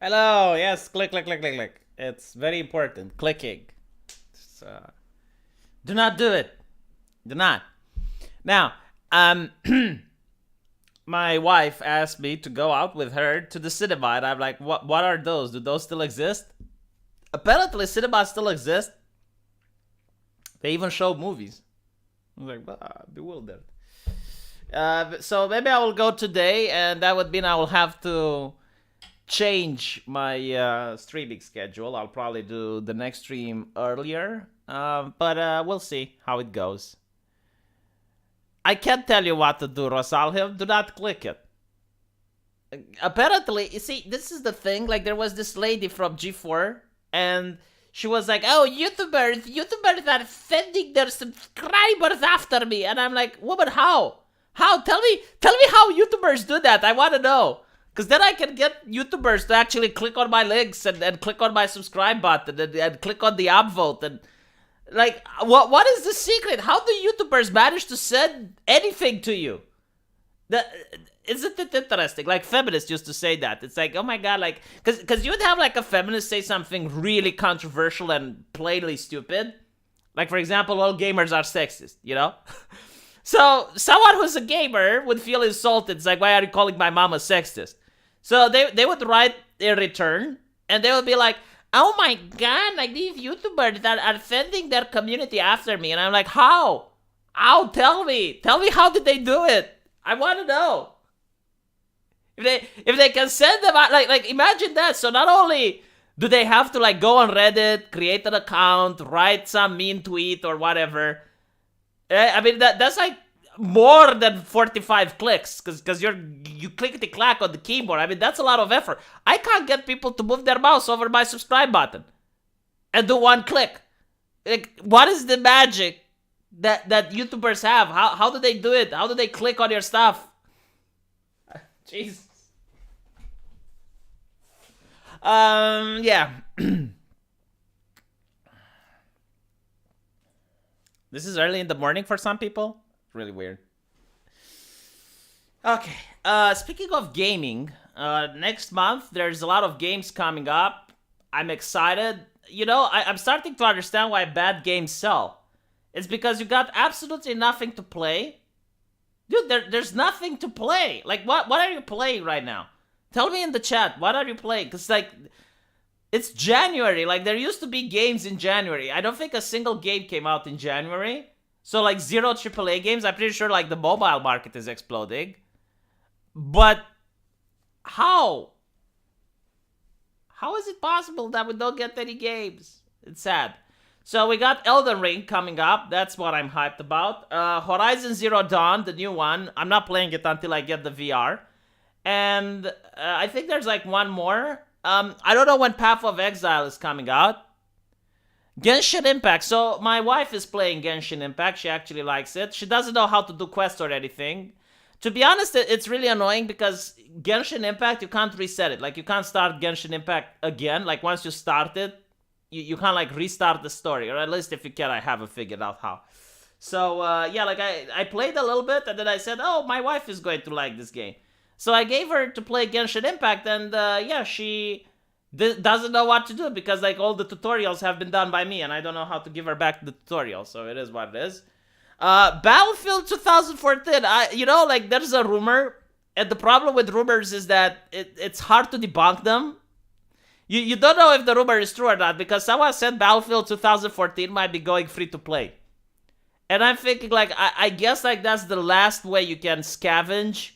Hello. Yes. Click, click, click, click, click. It's very important. Clicking. So, do not do it. Do not. Now, um, my wife asked me to go out with her to the cinema, and I'm like, what are those? Do those still exist? Apparently, cinemas still exist. They even show movies. I was like, bewildered. So maybe I will go today, and that would mean I will have to change my streaming schedule. I'll probably do the next stream earlier, but we'll see how it goes. I can't tell you what to do, Rosalhim. Do not click it. Apparently, you see, this is the thing. Like, there was this lady from G4, and she was like, "Oh, YouTubers are sending their subscribers after me," and I'm like, "Woman, how? How? Tell me how YouTubers do that. I want to know." Because then I can get YouTubers to actually click on my links and click on my subscribe button and click on the upvote. And, like, what is the secret? How do YouTubers manage to send anything to you? Isn't it interesting? Like, feminists used to say that. It's like, oh my god, like, because you would have, like, a feminist say something really controversial and plainly stupid. Like, for example, all gamers are sexist, you know? So, someone who's a gamer would feel insulted. It's like, why are you calling my mom a sexist? So they would write in return, and they would be like, oh my god, like these YouTubers that are sending their community after me. And I'm like, how? How? Tell me how did they do it? I want to know. If they can send them out, like imagine that. So not only do they have to like go on Reddit, create an account, write some mean tweet or whatever. I mean that's like more than 45 clicks because you click the clack on the keyboard. I mean, that's a lot of effort. I can't get people to move their mouse over my subscribe button and do one click. Like, what is the magic that YouTubers have? How do they do it? How do they click on your stuff? Jesus. Yeah. This is early in the morning for some people. Really weird. Okay. Speaking of gaming, next month there's a lot of games coming up. I'm excited. You know, I'm starting to understand why bad games sell. It's because you got absolutely nothing to play. Dude, there's nothing to play. Like, what are you playing right now? Tell me in the chat, what are you playing? Because, like, it's January. Like, there used to be games in January. I don't think a single game came out in January. So, like, zero AAA games. I'm pretty sure, like, the mobile market is exploding. But how? How is it possible that we don't get any games? It's sad. So we got Elden Ring coming up. That's what I'm hyped about. Horizon Zero Dawn, the new one. I'm not playing it until I get the VR. And I think there's like one more. I don't know when Path of Exile is coming out. Genshin Impact. So my wife is playing Genshin Impact. She actually likes it. She doesn't know how to do quests or anything. To be honest, it's really annoying because Genshin Impact, you can't reset it. Like, you can't start Genshin Impact again. Like, once you start it, you can't, like, restart the story. Or at least if you can, I haven't figured out how. So, yeah, like, I played a little bit, and then I said, oh, my wife is going to like this game. So I gave her to play Genshin Impact, and, yeah, she doesn't know what to do because, like, all the tutorials have been done by me, and I don't know how to give her back the tutorial. So it is what it is. Battlefield 2014, like, there's a rumor, and the problem with rumors is that it's hard to debunk them. You don't know if the rumor is true or not, because someone said Battlefield 2014 might be going free to play. And I'm thinking, like, I guess, like, that's the last way you can scavenge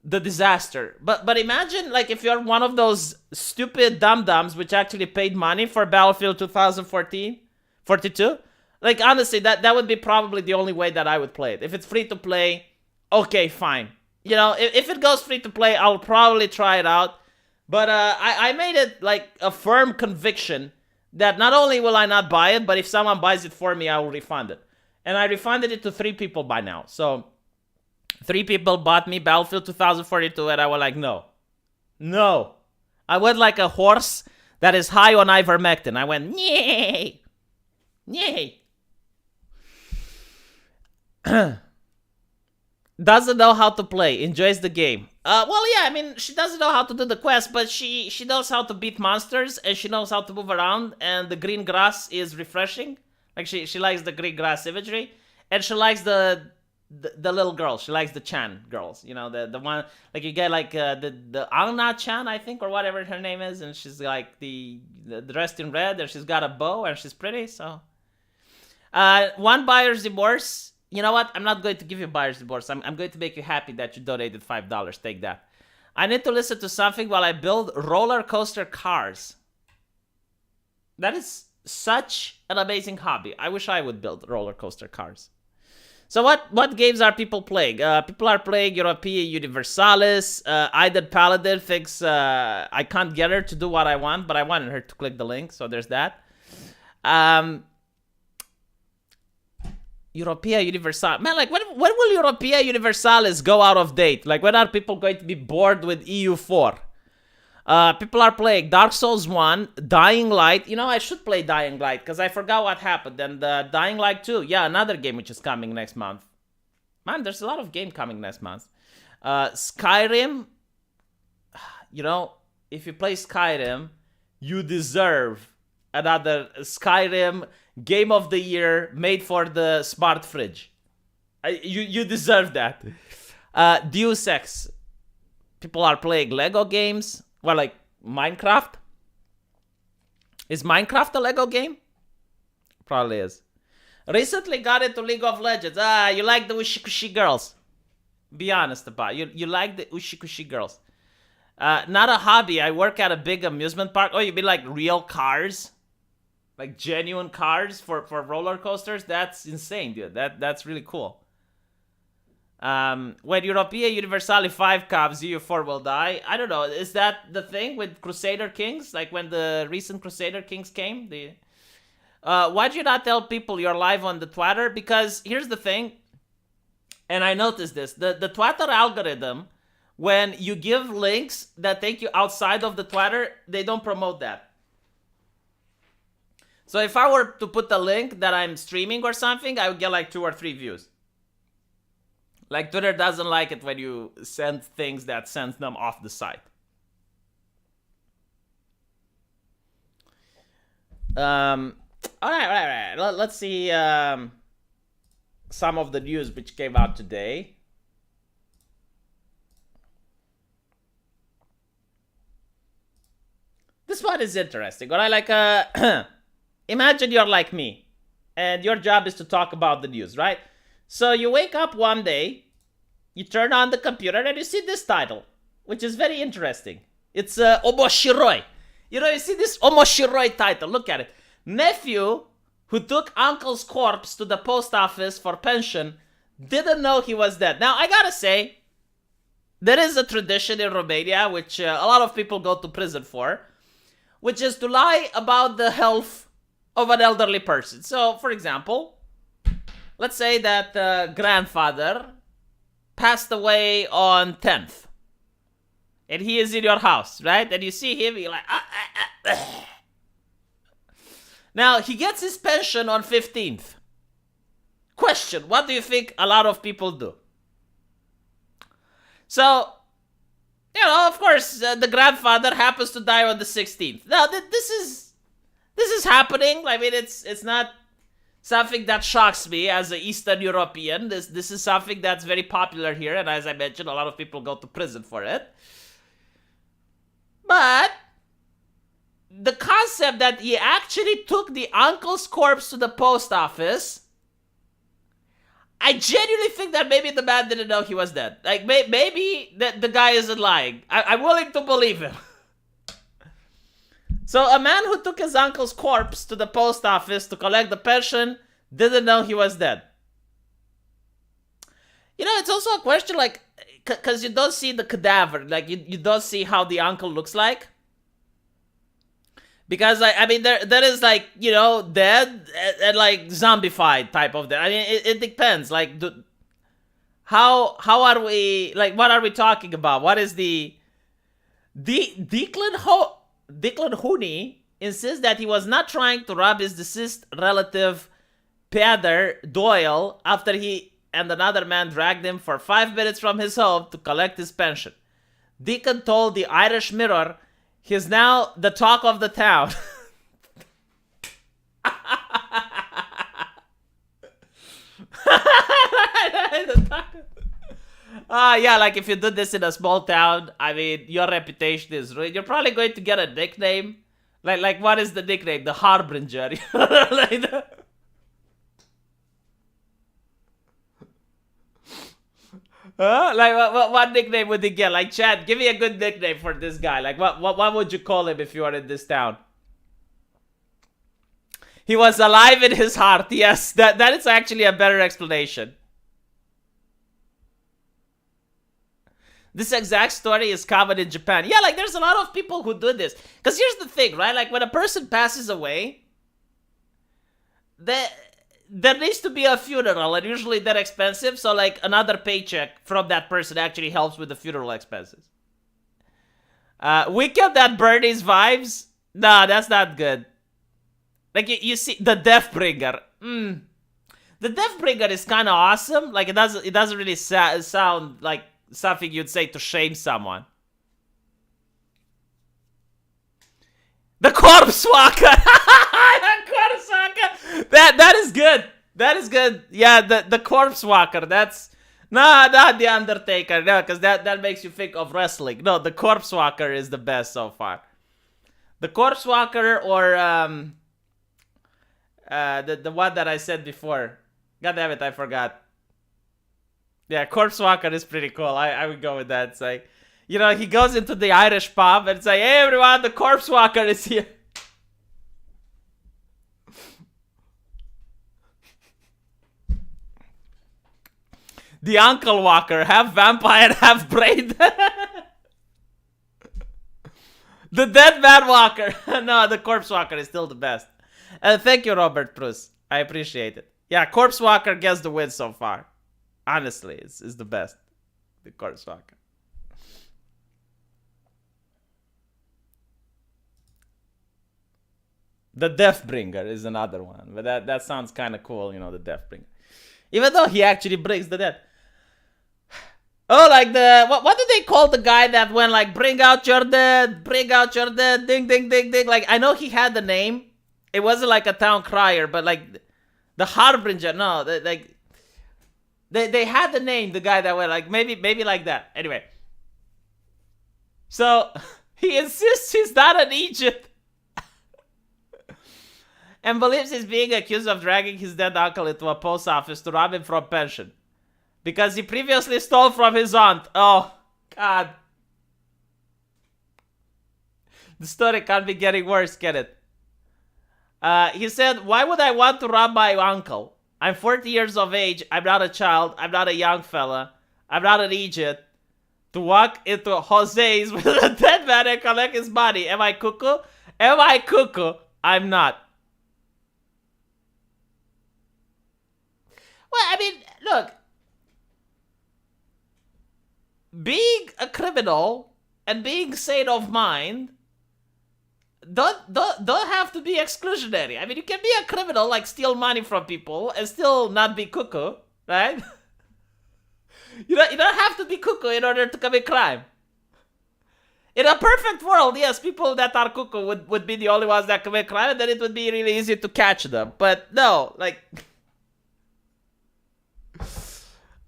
the disaster. But imagine, like, if you're one of those stupid dum-dums which actually paid money for Battlefield 2014, 42. Like, honestly, that would be probably the only way that I would play it. If it's free to play, okay, fine. You know, if it goes free to play, I'll probably try it out. But I made it, like, a firm conviction that not only will I not buy it, but if someone buys it for me, I will refund it. And I refunded it to 3 people by now. So, 3 people bought me Battlefield 2042, and I was like, no. No. I went like a horse that is high on ivermectin. I went, yay! Yay! Doesn't know how to play. Enjoys the game. Well, yeah. I mean, she doesn't know how to do the quest, but she knows how to beat monsters and she knows how to move around. And the green grass is refreshing. Like she likes the green grass imagery, and she likes the little girls. She likes the Chan girls. You know, the one like you get like the Anna Chan, I think, or whatever her name is, and she's like the dressed in red, and she's got a bow, and she's pretty. So, one buyer's remorse. You know what? I'm not going to give you buyer's remorse. I'm going to make you happy that you donated $5. Take that. I need to listen to something while I build roller coaster cars. That is such an amazing hobby. I wish I would build roller coaster cars. So what games are people playing? People are playing Europea Universalis. Iden Paladin thinks I can't get her to do what I want, but I wanted her to click the link, so there's that. Europea Universalis. Man, like, when will Europea Universalis go out of date? Like, when are people going to be bored with EU4? People are playing Dark Souls 1, Dying Light. You know, I should play Dying Light because I forgot what happened. And Dying Light 2, yeah, another game which is coming next month. Man, there's a lot of game coming next month. Skyrim. You know, if you play Skyrim, you deserve another Skyrim Game of the Year made for the smart fridge. You deserve that. Deus Ex. People are playing Lego games. Well, like Minecraft. Is Minecraft a Lego game? Probably is. Recently got into League of Legends. You like the Ushikushi girls. Be honest about it. You like the Ushikushi girls. Not a hobby. I work at a big amusement park. Oh, you mean like real cars? Like genuine cars for roller coasters? That's insane, dude. That's really cool. When Europea Universali 5 comes, EU4 will die. I don't know. Is that the thing with Crusader Kings? Like when the recent Crusader Kings came? Why do you not tell people you're live on the Twitter? Because here's the thing, and I noticed this. The Twitter algorithm, when you give links that take you outside of the Twitter, they don't promote that. So if I were to put the link that I'm streaming or something, I would get like 2 or 3 views. Like Twitter doesn't like it when you send things that sends them off the site. All right. Let's see some of the news which came out today. This one is interesting. All right, like imagine you're like me, and your job is to talk about the news, right? So you wake up one day, you turn on the computer, and you see this title, which is very interesting. It's Omoshiroi. You know, you see this Omoshiroi title. Look at it. Nephew who took uncle's corpse to the post office for pension didn't know he was dead. Now, I gotta say, there is a tradition in Romania, which a lot of people go to prison for, which is to lie about the health of an elderly person. So, for example, let's say that grandfather passed away on 10th. And he is in your house, right? And you see him, you're like, Now, he gets his pension on 15th. Question, what do you think a lot of people do? So, you know, of course, the grandfather happens to die on the 16th. Now, this is happening. I mean, it's not something that shocks me as an Eastern European. This is something that's very popular here, and as I mentioned, a lot of people go to prison for it. But the concept that he actually took the uncle's corpse to the post office, I genuinely think that maybe the man didn't know he was dead. Like, maybe the guy isn't lying. I'm willing to believe him. So a man who took his uncle's corpse to the post office to collect the pension didn't know he was dead. You know, it's also a question, like, because you don't see the cadaver. Like, you don't see how the uncle looks like. Because, I mean, there is, like, you know, dead and like, zombified type of dead. I mean, it depends. Like, how are we, like, what are we talking about? What is Declan Hooney insists that he was not trying to rob his deceased relative, Peder Doyle, after he and another man dragged him for 5 minutes from his home to collect his pension. Deacon told the Irish Mirror he's now the talk of the town. Yeah, like if you do this in a small town, I mean, your reputation is ruined. You're probably going to get a nickname. Like what is the nickname? The Harbinger. Like what nickname would he get? Like, Chad, give me a good nickname for this guy. Like, what would you call him if you were in this town? He was alive in his heart. Yes, that is actually a better explanation. This exact story is common in Japan. Yeah, like there's a lot of people who do this. Because here's the thing, right? Like when a person passes away, there needs to be a funeral, and usually they're expensive. So like another paycheck from that person actually helps with the funeral expenses. Weekend at Bernie's vibes? Nah, that's not good. Like you see, the Deathbringer. The Deathbringer is kind of awesome. Like it doesn't really sound like something you'd say to shame someone. The Corpse Walker. The Corpse Walker. That is good. That is good. Yeah, the Corpse Walker. That's not the Undertaker. No, because that makes you think of wrestling. No, the Corpse Walker is the best so far. The Corpse Walker or the one that I said before. God damn it, I forgot. Yeah, Corpse Walker is pretty cool. I would go with that. It's like, you know, he goes into the Irish pub and it's like, hey everyone, the Corpse Walker is here. The Uncle Walker, half vampire, half brain. The Dead Man Walker. No, the Corpse Walker is still the best. Thank you, Robert Bruce. I appreciate it. Yeah, Corpse Walker gets the win so far. Honestly, it's the best. The Corpse Walker. The Deathbringer is another one. But that sounds kind of cool, you know, the Deathbringer. Even though he actually brings the dead. Oh, like the... What do they call the guy that went like, bring out your dead, ding, ding, ding, ding. Like, I know he had the name. It wasn't like a town crier, but like... The Harbinger, no, like... They had the name, the guy that went like, maybe like that. Anyway. So, he insists he's not an Egypt. And believes he's being accused of dragging his dead uncle into a post office to rob him from pension. Because he previously stole from his aunt. Oh, God. The story can't be getting worse, can it? He said, why would I want to rob my uncle? I'm 40 years of age. I'm not a child. I'm not a young fella. I'm not an Egypt. To walk into Jose's with a dead man and collect his money. Am I cuckoo? Am I cuckoo? I'm not. Well, I mean, look. Being a criminal and being sane of mind don't have to be exclusionary. I mean, you can be a criminal, like steal money from people, and still not be cuckoo, right? You don't have to be cuckoo in order to commit crime. In a perfect world, yes, people that are cuckoo would be the only ones that commit crime, and then it would be really easy to catch them. But no, like...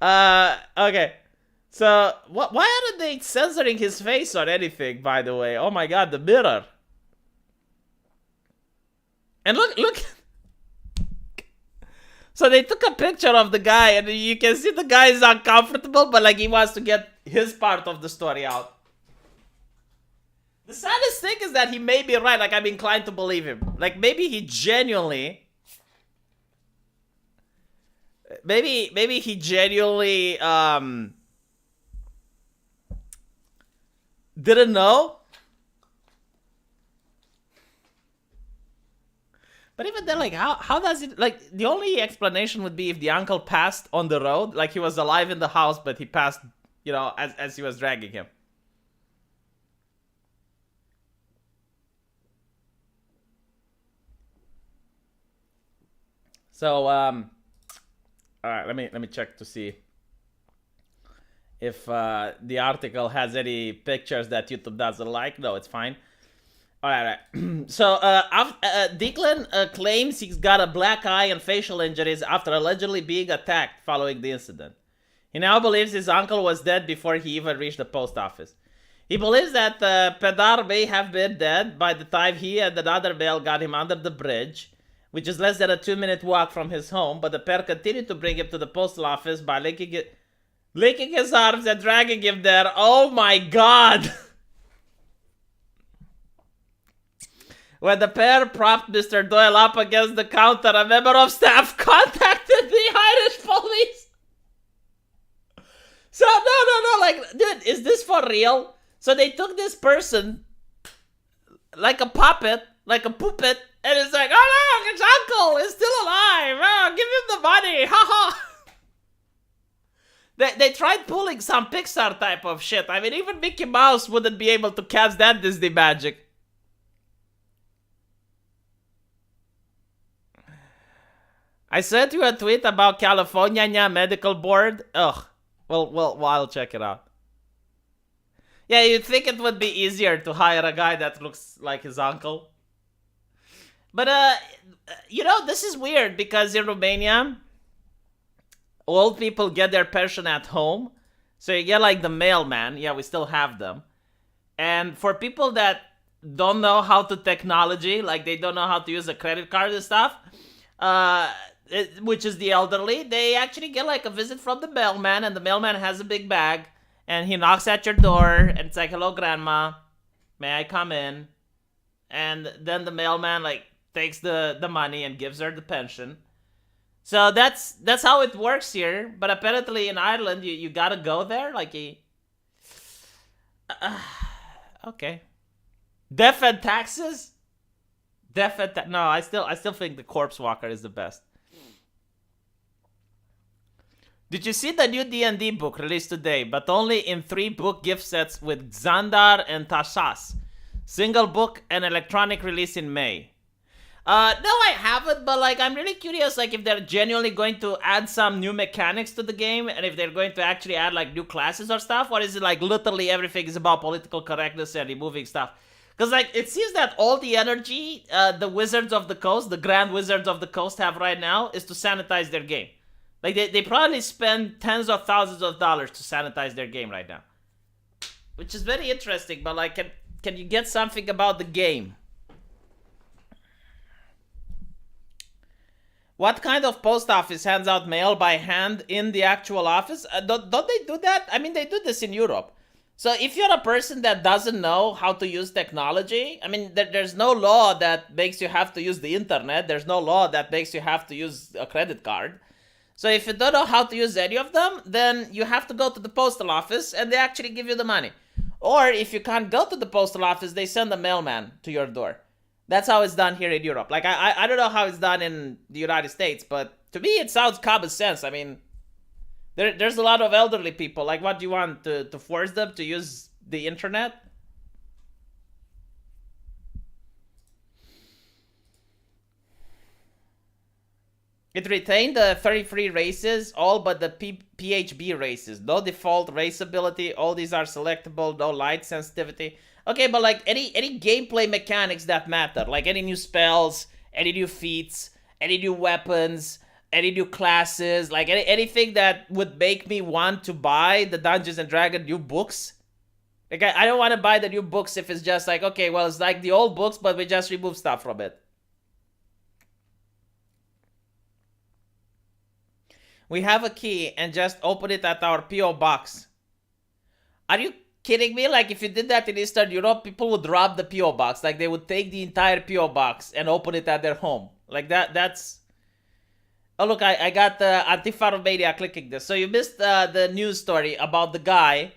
Okay. So, why aren't they censoring his face or anything, by the way? Oh my god, the mirror. And look. So they took a picture of the guy, and you can see the guy is uncomfortable, but like he wants to get his part of the story out. The saddest thing is that he may be right. Like, I'm inclined to believe him. Like, maybe he genuinely... Maybe he genuinely, didn't know. But even then, like, how does it... Like, the only explanation would be if the uncle passed on the road. Like, he was alive in the house, but he passed, you know, as he was dragging him. So, All right, let me check to see if the article has any pictures that YouTube doesn't like. No, it's fine. All right, all right. So, Declan claims he's got a black eye and facial injuries after allegedly being attacked following the incident. He now believes his uncle was dead before he even reached the post office. He believes that Pedar may have been dead by the time he and another male got him under the bridge, which is less than a 2-minute walk from his home, but the pair continued to bring him to the postal office by linking his arms and dragging him there. Oh my god! When the pair propped Mr. Doyle up against the counter, a member of staff contacted the Irish police. So, no, like, dude, is this for real? So they took this person, like a puppet, like a puppet, and it's like, oh no, his uncle is still alive. Oh, give him the money, haha. They tried pulling some Pixar type of shit. I mean, even Mickey Mouse wouldn't be able to catch that Disney magic. I sent you a tweet about California Medical Board. Ugh. Well, I'll check it out. Yeah, you'd think it would be easier to hire a guy that looks like his uncle. But, this is weird because in Romania, old people get their pension at home. So you get like the mailman. Yeah, we still have them. And for people that don't know how to technology, like they don't know how to use a credit card and stuff, which is the elderly, they actually get like a visit from the mailman, and the mailman has a big bag, and he knocks at your door, and it's like, hello, grandma, may I come in? And then the mailman like takes the money and gives her the pension. So that's how it works here. But apparently in Ireland, you gotta go there, like okay. Death and taxes? No, I still think the Corpse Walker is the best. Did you see the new D&D book released today, but only in 3 book gift sets with Xandar and Tashas? Single book and electronic release in May. No, I haven't, but like I'm really curious, like if they're genuinely going to add some new mechanics to the game, and if they're going to actually add like new classes or stuff, or is it like literally everything is about political correctness and removing stuff? Because like it seems that all the energy the Wizards of the Coast, the Grand Wizards of the Coast have right now is to sanitize their game. Like they probably spend tens of thousands of dollars to sanitize their game right now, which is very interesting. But like, can you get something about the game? What kind of post office hands out mail by hand in the actual office? Don't they do that? I mean, they do this in Europe. So if you're a person that doesn't know how to use technology, I mean, there's no law that makes you have to use the internet. There's no law that makes you have to use a credit card. So if you don't know how to use any of them, then you have to go to the postal office and they actually give you the money. Or if you can't go to the postal office, they send a mailman to your door. That's how it's done here in Europe. Like, I don't know how it's done in the United States, but to me it sounds common sense. I mean, there's a lot of elderly people. Like, what do you want, to force them to use the internet? It retained the 33 races, all but the PHB races. No default race ability. All these are selectable. No light sensitivity. Okay, but like any gameplay mechanics that matter, like any new spells, any new feats, any new weapons, any new classes, like anything that would make me want to buy the Dungeons and Dragons new books. Like I don't want to buy the new books if it's just like, okay, well, it's like the old books, but we just remove stuff from it. We have a key and just open it at our P.O. box. Are you kidding me? Like, if you did that in Eastern Europe, people would rob the P.O. box. Like, they would take the entire P.O. box and open it at their home. Like, that's... Oh, look, I got Antifa Romania clicking this. So you missed the news story about the guy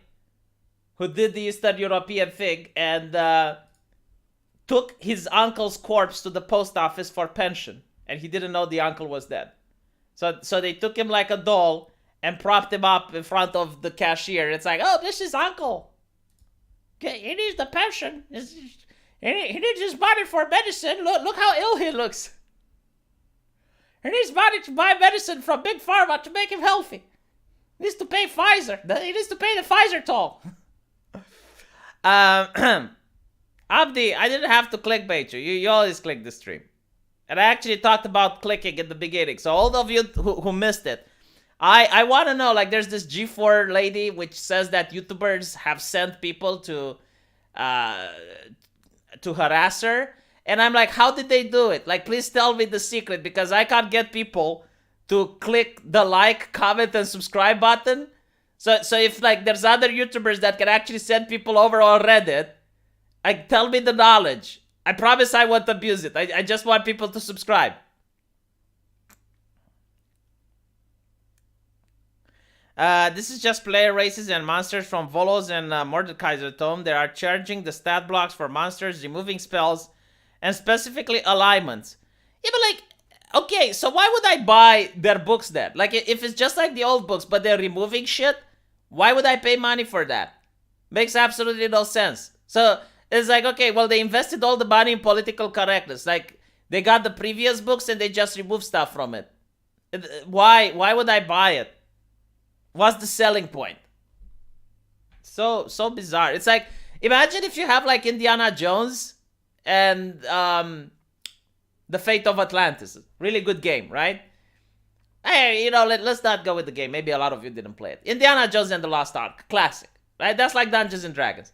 who did the Eastern European thing and took his uncle's corpse to the post office for pension. And he didn't know the uncle was dead. So they took him like a doll and propped him up in front of the cashier. It's like, oh, this is uncle. Okay, he needs the pension. He needs his money for medicine. Look how ill he looks. He needs money to buy medicine from Big Pharma to make him healthy. He needs to pay Pfizer. He needs to pay the Pfizer toll. Abdi, I didn't have to clickbait you. You always click the stream. And I actually talked about clicking in the beginning. So all of you who missed it, I want to know, like, there's this G4 lady which says that YouTubers have sent people to harass her. And I'm like, how did they do it? Like, please tell me the secret, because I can't get people to click the like, comment, and subscribe button. So if, like, there's other YouTubers that can actually send people over on Reddit, like, tell me the knowledge. I promise I won't abuse it. I just want people to subscribe. This is just player races and monsters from Volos and Mordekaiser Tome. They are charging the stat blocks for monsters, removing spells, and specifically alignments. Yeah, but like, okay, so why would I buy their books then? Like, if it's just like the old books, but they're removing shit, why would I pay money for that? Makes absolutely no sense. So it's like, okay, well, they invested all the money in political correctness. Like, they got the previous books and they just removed stuff from it. Why would I buy it? What's the selling point? So bizarre. It's like, imagine if you have like Indiana Jones and The Fate of Atlantis. Really good game, right? Hey, you know, let's not go with the game. Maybe a lot of you didn't play it. Indiana Jones and the Lost Ark. Classic, right? That's like Dungeons and Dragons.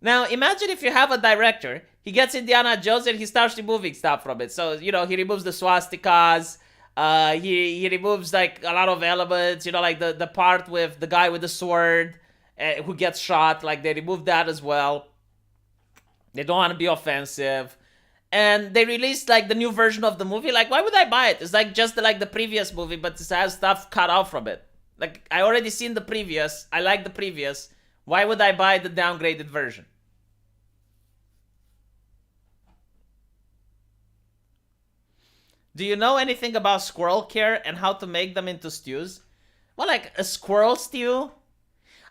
Now, imagine if you have a director, he gets Indiana Jones and he starts removing stuff from it. So, you know, he removes the swastikas, he removes, like, a lot of elements, you know, like the part with the guy with the sword who gets shot, like, they removed that as well. They don't want to be offensive. And they released, like, the new version of the movie. Like, why would I buy it? It's like just like the previous movie, but it has stuff cut out from it. Like, I already seen the previous. I like the previous. Why would I buy the downgraded version? Do you know anything about squirrel care and how to make them into stews? Well, like a squirrel stew?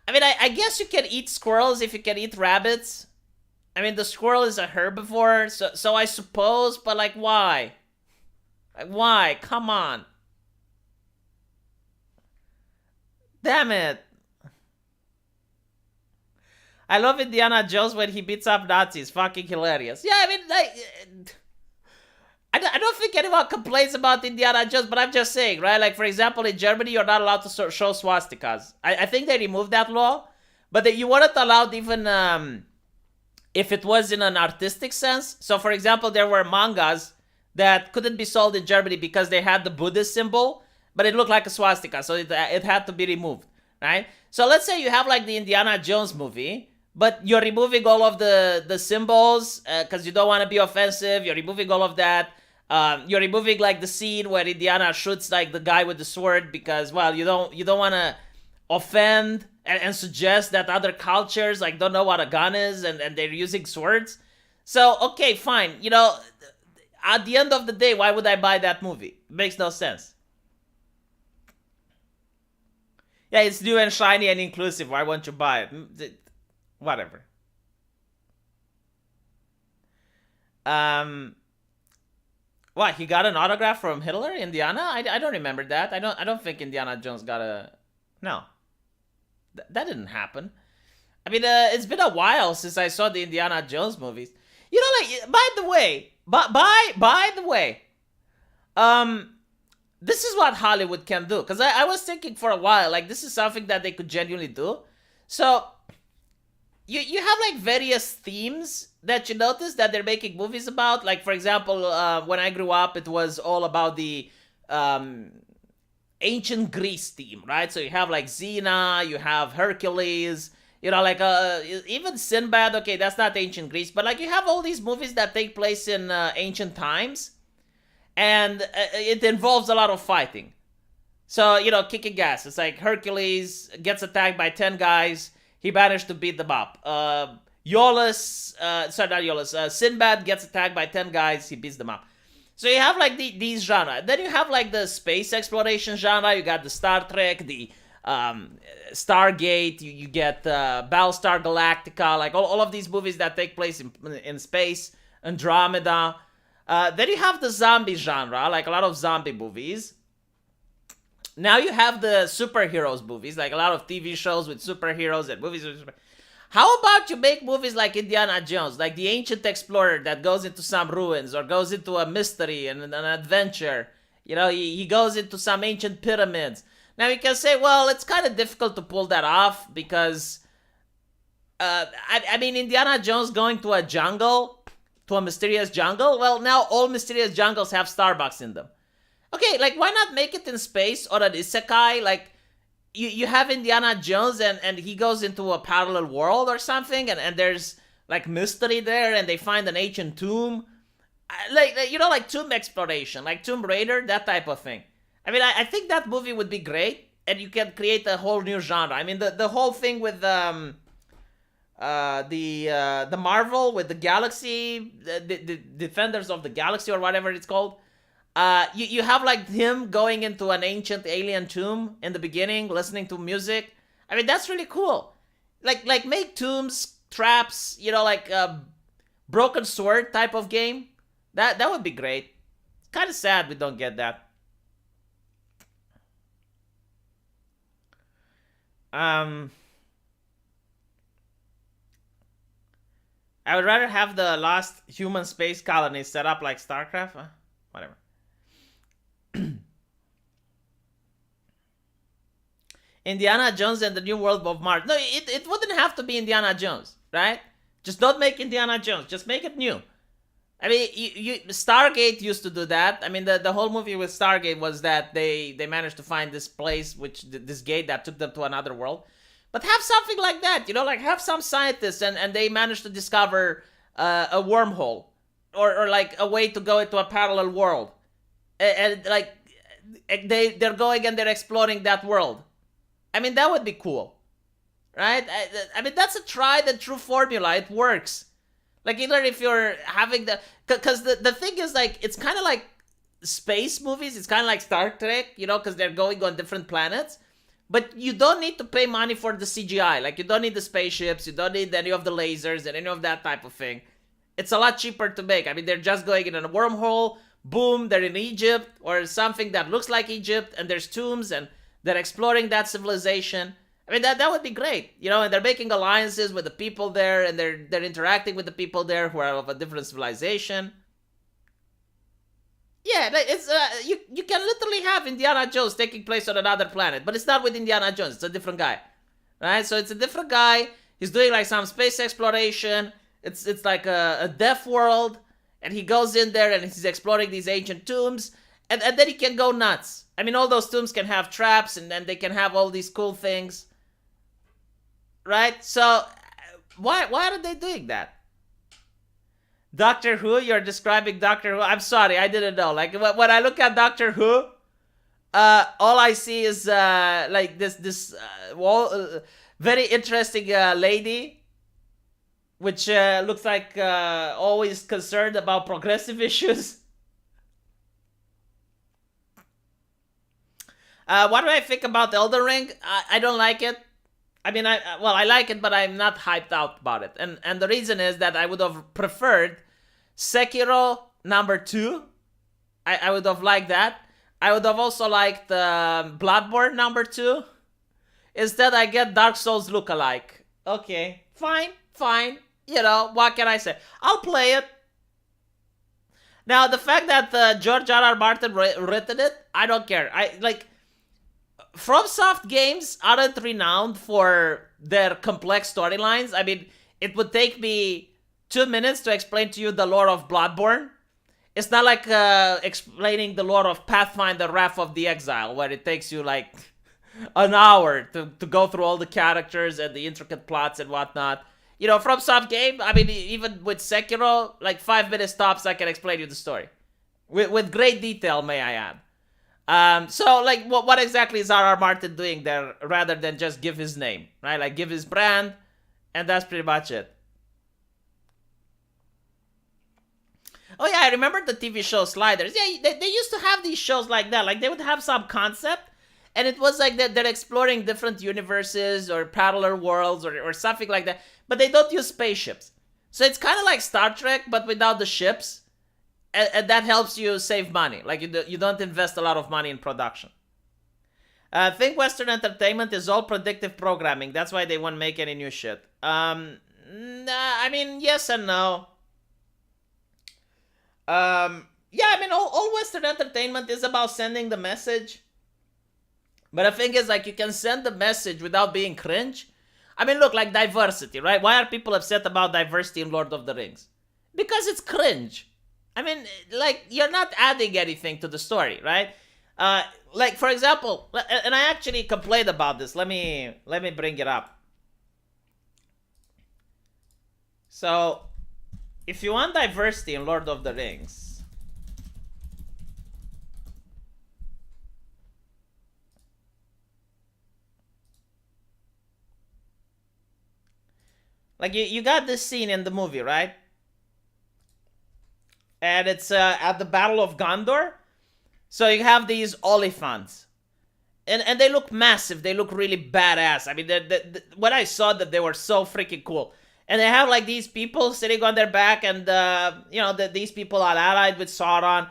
I mean, I guess you can eat squirrels if you can eat rabbits. I mean, the squirrel is a herbivore, so I suppose, but like, why? Like, why? Come on. Damn it. I love Indiana Jones when he beats up Nazis. Fucking hilarious. Yeah, I mean, like, I don't think anyone complains about Indiana Jones, but I'm just saying, right? Like, for example, in Germany, you're not allowed to show swastikas. I think they removed that law, but that you weren't allowed even if it was in an artistic sense. So, for example, there were mangas that couldn't be sold in Germany because they had the Buddhist symbol, but it looked like a swastika, so it had to be removed, right? So let's say you have like the Indiana Jones movie, but you're removing all of the symbols because you don't want to be offensive. You're removing all of that. You're removing like the scene where Indiana shoots like the guy with the sword because, well, you don't want to offend and suggest that other cultures like don't know what a gun is and they're using swords. So okay, fine. You know, at the end of the day, why would I buy that movie? It makes no sense. Yeah, it's new and shiny and inclusive. Why won't you buy it? Whatever. What, he got an autograph from Hitler, Indiana? I don't remember that. I don't think Indiana Jones got a... No. That didn't happen. I mean, it's been a while since I saw the Indiana Jones movies. You know, like, by the way, this is what Hollywood can do. Because I was thinking for a while, like, this is something that they could genuinely do. So, you have, like, various themes that you notice that they're making movies about. Like, for example, when I grew up, it was all about the ancient Greece theme, right? So you have, like, Xena, you have Hercules, you know, like, even Sinbad. Okay, that's not ancient Greece, but, like, you have all these movies that take place in ancient times. And it involves a lot of fighting. So, you know, kicking ass. It's like Hercules gets attacked by 10 guys. He managed to beat them up. Sinbad gets attacked by 10 guys. He beats them up. So you have, like, these genre. Then you have, like, the space exploration genre. You got the Star Trek, the Stargate. You get Battlestar Galactica. Like, all of these movies that take place in space. Andromeda. Then you have the zombie genre, like a lot of zombie movies. Now you have the superheroes movies, like a lot of TV shows with superheroes and movies with How about you make movies like Indiana Jones, like the ancient explorer that goes into some ruins or goes into a mystery and an adventure? You know, he goes into some ancient pyramids. Now you can say, well, it's kind of difficult to pull that off because, I mean, Indiana Jones going to a jungle, to a mysterious jungle. Well, now all mysterious jungles have Starbucks in them. Okay, like why not make it in space or an isekai? Like you have Indiana Jones and he goes into a parallel world or something, and there's like mystery there, and they find an ancient tomb, like you know, like tomb exploration, like Tomb Raider, that type of thing. I mean, I think that movie would be great, and you can create a whole new genre. I mean, the whole thing with the Marvel with the Galaxy, the Defenders of the Galaxy or whatever it's called. You have like him going into an ancient alien tomb in the beginning, listening to music. I mean, that's really cool. Like make tombs, traps, you know, like a broken sword type of game. That would be great. Kind of sad we don't get that. Um, I would rather have the lost human space colony set up like StarCraft. Whatever. Indiana Jones and the New World of Mars. No, it wouldn't have to be Indiana Jones, right? Just don't make Indiana Jones. Just make it new. I mean, Stargate used to do that. I mean, the whole movie with Stargate was that they managed to find this place, this gate that took them to another world. But have something like that, you know, like have some scientists and they managed to discover a wormhole or like a way to go into a parallel world, and like they're going and they're exploring that world. I mean, that would be cool, right? I mean, that's a tried and true formula. It works. Like, either if you're having because the thing is, like, it's kind of like space movies. It's kind of like Star Trek, you know, because they're going on different planets. But you don't need to pay money for the CGI. Like, you don't need the spaceships. You don't need any of the lasers and any of that type of thing. It's a lot cheaper to make. I mean, they're just going in a wormhole. Boom, they're in Egypt or something that looks like Egypt. And there's tombs and they're exploring that civilization. I mean, that would be great, you know, and they're making alliances with the people there, and they're interacting with the people there who are of a different civilization. Yeah, it's you can literally have Indiana Jones taking place on another planet, but it's not with Indiana Jones. It's a different guy, right? So it's a different guy. He's doing like some space exploration. It's like a deaf world, and he goes in there and he's exploring these ancient tombs, and then he can go nuts. I mean, all those tombs can have traps, and then they can have all these cool things. Right? So, why are they doing that? Doctor Who? You're describing Doctor Who? I'm sorry, I didn't know. Like, when I look at Doctor Who, all I see is, like, this very interesting lady, which looks like always concerned about progressive issues. What do I think about Elden Ring? I don't like it. I mean, I like it, but I'm not hyped out about it. And the reason is that I would have preferred Sekiro number 2. I would have liked that. I would have also liked Bloodborne number 2. Instead, I get Dark Souls look-alike. Okay, fine. You know, what can I say? I'll play it. Now, the fact that George R.R. Martin written it, I don't care. FromSoft games aren't renowned for their complex storylines. I mean, it would take me 2 minutes to explain to you the lore of Bloodborne. It's not like explaining the lore of Pathfinder Wrath of the Exile, where it takes you like an hour to go through all the characters and the intricate plots and whatnot. You know, FromSoft game, I mean, even with Sekiro, like 5 minutes tops, I can explain you the story. With great detail, may I add. So, like, what exactly is R.R. Martin doing there rather than just give his name, right? Like, give his brand, and that's pretty much it. Oh, yeah, I remember the TV show Sliders. Yeah, they used to have these shows like that. Like, they would have some concept, and it was like they're exploring different universes or parallel worlds or something like that, but they don't use spaceships. So it's kind of like Star Trek, but without the ships. and that helps you save money. Like you don't invest a lot of money in production. I think Western entertainment is all predictive programming. That's why they won't make any new shit. Nah, I mean, yes and no. Yeah, I mean, all Western entertainment is about sending the message. But the thing is, like, you can send the message without being cringe. I mean, look, like diversity, right? Why are people upset about diversity in Lord of the Rings? Because it's cringe. I mean, like, you're not adding anything to the story, right? Like, for example, and I actually complained about this. Let me bring it up. So, if you want diversity in Lord of the Rings, like you got this scene in the movie, right? And it's at the Battle of Gondor. So you have these Oliphants. And they look massive. They look really badass. I mean, when I saw that, they were so freaking cool. And they have like these people sitting on their back, and these people are allied with Sauron.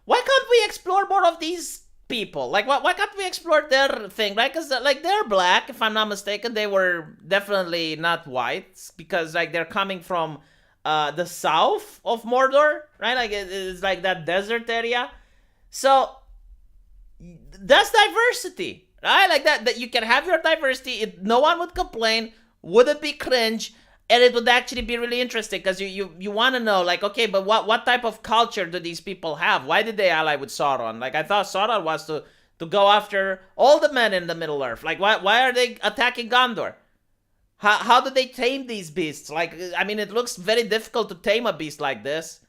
Why can't we explore more of these people? Like, why can't we explore their thing, right? Because like they're black, if I'm not mistaken. They were definitely not white, because like they're coming from the south of Mordor, right? Like it's like that desert area. So that's diversity, right? Like that you can have your diversity. No one would complain. Wouldn't be cringe. And it would actually be really interesting, because you want to know, like, okay, but what type of culture do these people have? Why did they ally with Sauron? Like, I thought Sauron was to go after all the men in the Middle Earth. Like, why are they attacking Gondor? How do they tame these beasts? Like, I mean, it looks very difficult to tame a beast like this.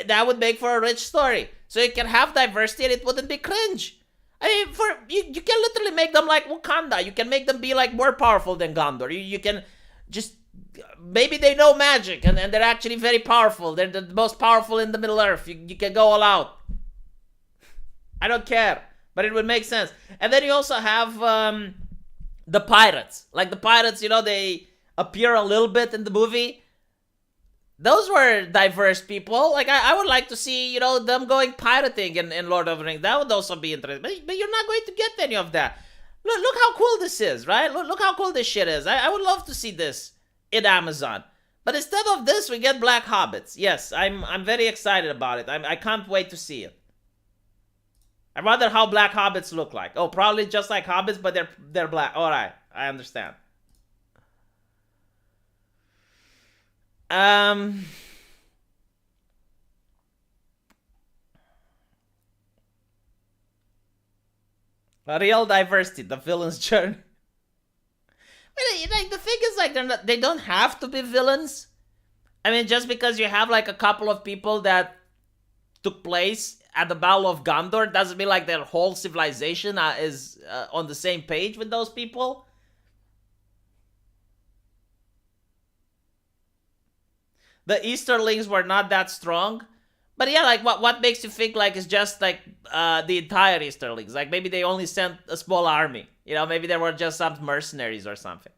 That would make for a rich story. So you can have diversity and it wouldn't be cringe. I mean, you can literally make them like Wakanda. You can make them be like more powerful than Gondor. You can just, maybe they know magic and they're actually very powerful. They're the most powerful in the Middle Earth. You can go all out. I don't care, but it would make sense. And then you also have the pirates. Like the pirates, they appear a little bit in the movie. Those were diverse people. Like, I would like to see, them going pirating in Lord of the Rings. That would also be interesting. But you're not going to get any of that. Look how cool this is, right? Look how cool this shit is. I would love to see this in Amazon. But instead of this, we get Black Hobbits. Yes, I'm very excited about it. I can't wait to see it. I wonder how Black Hobbits look like. Oh, probably just like Hobbits, but they're black. Alright, I understand. Real diversity, the villain's journey. Like, the thing is, like, they don't have to be villains. I mean, just because you have like a couple of people that took place at the Battle of Gondor doesn't mean like their whole civilization is on the same page with those people. The Easterlings were not that strong. But yeah, like, what makes you think, like, it's just, like, the entire Easterlings? Like, maybe they only sent a small army. Maybe there were just some mercenaries or something.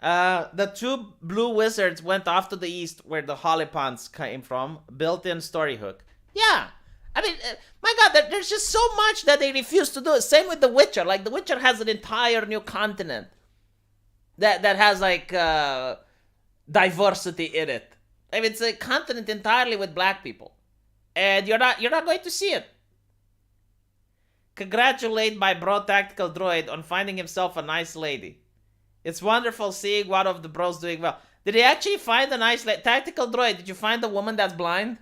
The two blue wizards went off to the east, where the Hollyponts came from. Built-in story hook. Yeah. I mean, my God, there's just so much that they refuse to do. Same with The Witcher. Like, The Witcher has an entire new continent that has, like, diversity in it. I mean, it's a continent entirely with black people, and you're not going to see it. Congratulate my bro tactical droid on finding himself a nice lady. It's wonderful seeing one of the bros doing well. Did he actually find a nice tactical droid? Did you find a woman that's blind?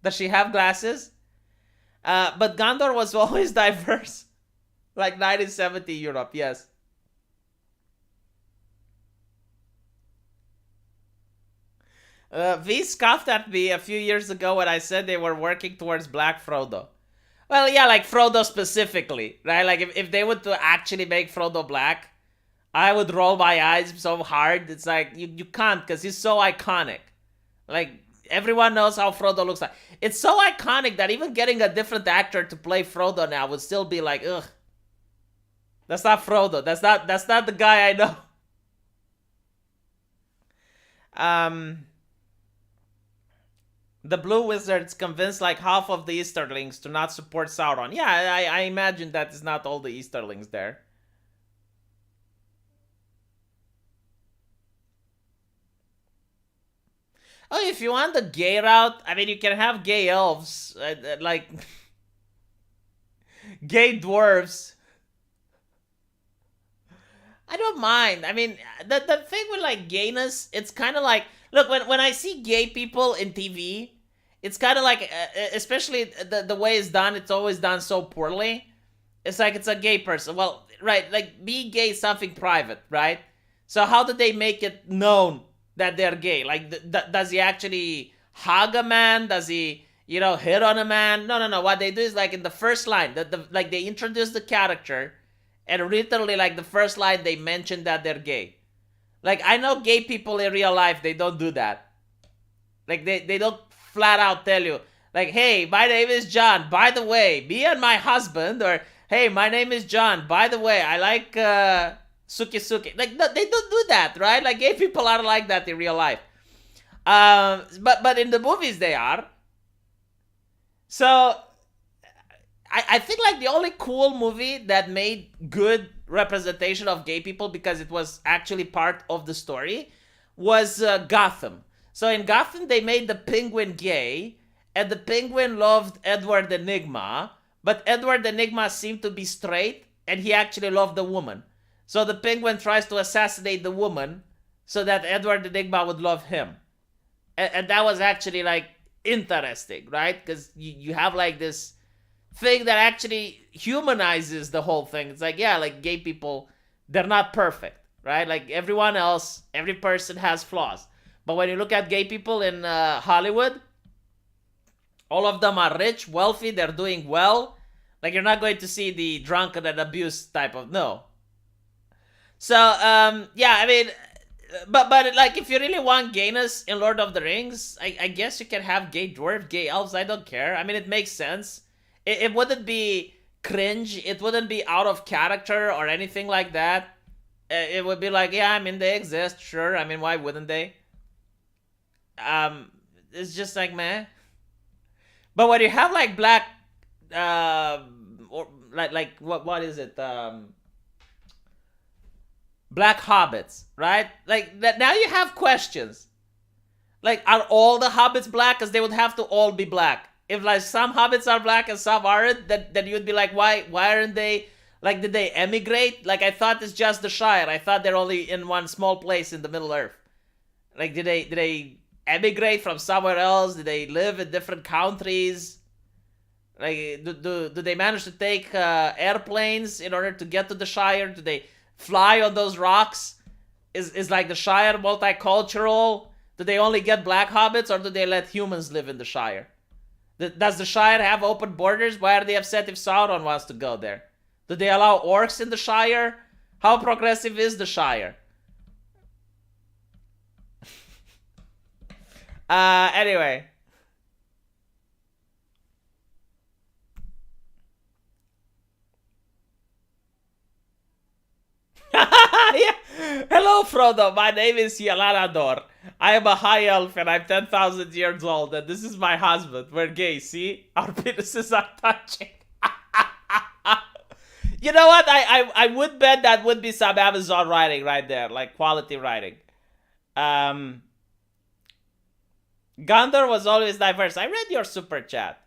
Does she have glasses? But Gondor was always diverse, like 1970 Europe. Yes. V scoffed at me a few years ago when I said they were working towards Black Frodo. Well, yeah, like Frodo specifically, right? Like, if they were to actually make Frodo black, I would roll my eyes so hard. It's like, you can't, because he's so iconic. Like, everyone knows how Frodo looks like. It's so iconic that even getting a different actor to play Frodo now would still be like, ugh. That's not Frodo. That's not the guy I know. Um, the Blue Wizards convinced like half of the Easterlings to not support Sauron. Yeah, I imagine that is not all the Easterlings there. Oh, if you want the gay route, I mean, you can have gay elves, like gay dwarves. I don't mind. I mean, the thing with like gayness, it's kind of like, look, when I see gay people in TV, it's kind of like, especially the way it's done, it's always done so poorly. It's like it's a gay person. Well, right, like being gay is something private, right? So how do they make it known that they're gay? Like, does he actually hug a man? Does he, hit on a man? No, no, no. What they do is like in the first line, like they introduce the character, and literally like the first line they mention that they're gay. Like I know gay people in real life, they don't do that. Like they don't flat out tell you like, hey, my name is John. By the way, me and my husband, or hey, my name is John. By the way, I like Suki Suki. Like no, they don't do that, right? Like gay people are like that in real life. But in the movies they are. So I think like the only cool movie that made good representation of gay people because it was actually part of the story was Gotham. So in Gotham they made the Penguin gay, and the Penguin loved Edward Enigma, but Edward Enigma seemed to be straight, and he actually loved the woman. So the Penguin tries to assassinate the woman so that Edward Enigma would love him, and that was actually like interesting, right? Because you have like this thing that actually humanizes the whole thing. It's like, yeah, like gay people, they're not perfect, right? Like everyone else, every person has flaws. But when you look at gay people in Hollywood, all of them are rich, wealthy, they're doing well. Like you're not going to see the drunken and abuse type of, no. So yeah, I mean, but like if you really want gayness in Lord of the Rings, I guess you can have gay dwarf, gay elves. I don't care. I mean, it makes sense. It wouldn't be cringe. It wouldn't be out of character or anything like that. It would be like, yeah, I mean, they exist, sure. I mean, why wouldn't they? It's just like, man. But when you have like black, or like what is it? Black hobbits, right? Like that. Now you have questions. Like, are all the hobbits black? Because they would have to all be black. If like some hobbits are black and some aren't, then you'd be like, why aren't they? Like, did they emigrate? Like, I thought it's just the Shire. I thought they're only in one small place in the Middle Earth. Like, did they emigrate from somewhere else? Did they live in different countries? Like, do they manage to take airplanes in order to get to the Shire? Do they fly on those rocks? Is like the Shire multicultural? Do they only get black hobbits, or do they let humans live in the Shire? Does the Shire have open borders? Why are they upset if Sauron wants to go there? Do they allow orcs in the Shire? How progressive is the Shire? Anyway. Yeah. Hello, Frodo. My name is Yalanador. I am a high elf and I'm 10,000 years old, and this is my husband. We're gay, see? Our penises are touching. You know what? I would bet that would be some Amazon writing right there, like quality writing. Um, Gondor was always diverse. I read your super chat.